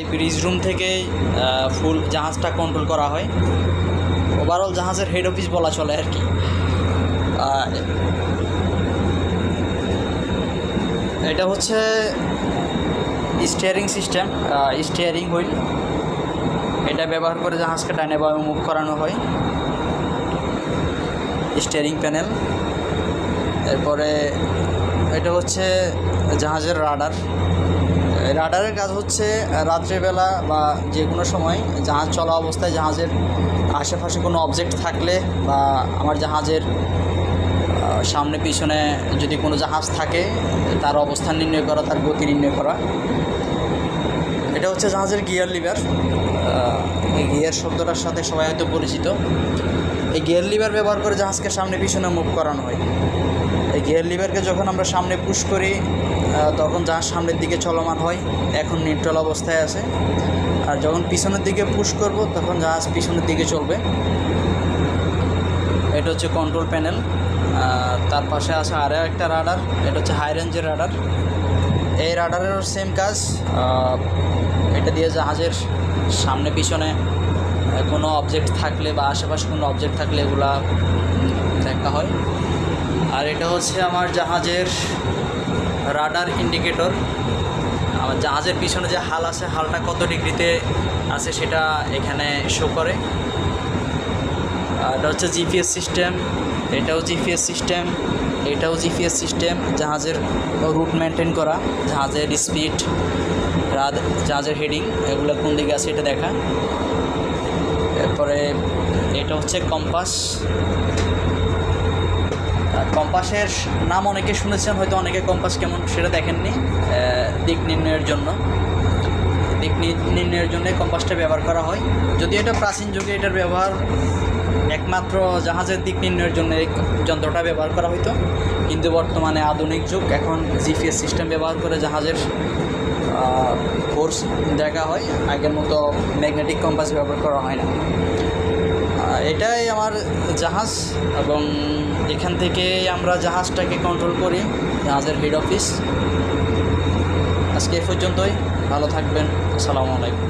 এই bridge room থেকেই ফুল জাহাজটা কন্ট্রোল করা হয়। ওভারঅল জাহাজের হেড অফিস বলা চলে আর কি। এটা হচ্ছে স্টিয়ারিং সিস্টেম, স্টিয়ারিং হুইল। এটা ব্যবহার করে জাহাজকে ডানে বামে মুভ করানো হয়। Steering panel. এরপরে এটা হচ্ছে জাহাজের রাডার। রাডারের কাজ হচ্ছে রাত্রেবেলা বা যে কোনো সময় জাহাজ চলা অবস্থায় জাহাজের আশেপাশে কোনো অবজেক্ট থাকলে বা আমার জাহাজের সামনে পিছনে যদি কোনো জাহাজ থাকে তার অবস্থান নির্ণয় করা, তার গতি নির্ণয় করা। এটা হচ্ছে জাহাজের গিয়ার লিভার। এই গিয়ার শব্দটার সাথে সবাই হয়তো পরিচিত। এই গিয়ার লিভার ব্যবহার করে জাহাজকে সামনে পিছনে মুভ করানো হয়। এই গিয়ার লিভারকে যখন আমরা সামনে পুশ করি তখন জাহাজ সামনের দিকে চলমান হয়, এখন নিউট্রাল অবস্থায় আছে। আর যখন পিছনের দিকে পুশ করব তখন জাহাজ পিছনের দিকে চলবে। এটা হচ্ছে কন্ট্রোল প্যানেল। তার পাশে আছে আরও একটা রাডার, এটা হচ্ছে হাই রেঞ্জের রাডার। এই রাডারেরও সেম কাজ। এটা দিয়ে জাহাজের সামনে পিছনে কোনো অবজেক্ট থাকলে বা আশেপাশে কোনো অবজেক্ট থাকলে এগুলা দেখা হয়। আর এটা হচ্ছে আমার জাহাজের রাডার ইন্ডিকেটর। আমার জাহাজের পিছনে যে হাল আছে, হালটা কত ডিগ্রিতে আছে সেটা এখানে শো করে। এটা হচ্ছে জিপিএস সিস্টেম, এটাও জিপিএস সিস্টেম, এটাও জিপিএস সিস্টেম। জাহাজের রুট মেনটেন করা, জাহাজের স্পিড, জাহাজের হেডিং এগুলো কোন দিকে আছে এটা দেখা। এরপরে এটা হচ্ছে কম্পাস। কম্পাসের নাম অনেকে শুনেছেন, হয়তো অনেকে কম্পাস কেমন সেটা দেখেননি। দিক নির্ণয়ের জন্য, দিক নির্ণয়ের জন্য কম্পাসটা ব্যবহার করা হয়। যদি এটা প্রাচীন যুগে এটার ব্যবহার একমাত্র জাহাজের দিক নির্ণয়ের জন্য এই যন্ত্রটা ব্যবহার করা হতো, কিন্তু বর্তমানে আধুনিক যুগ, এখন জিপিএস সিস্টেম ব্যবহার করে জাহাজের কোর্স দেখা হয়। আগের মতো ম্যাগনেটিক কম্পাস ব্যবহার করা হয় না। এটাই আমার জাহাজ, এবং এখান থেকে আমরা জাহাজটাকে কন্ট্রোল করি, জাহাজের হেড অফিস। আজকে এ পর্যন্তই, ভালো থাকবেন। আসসালামু আলাইকুম।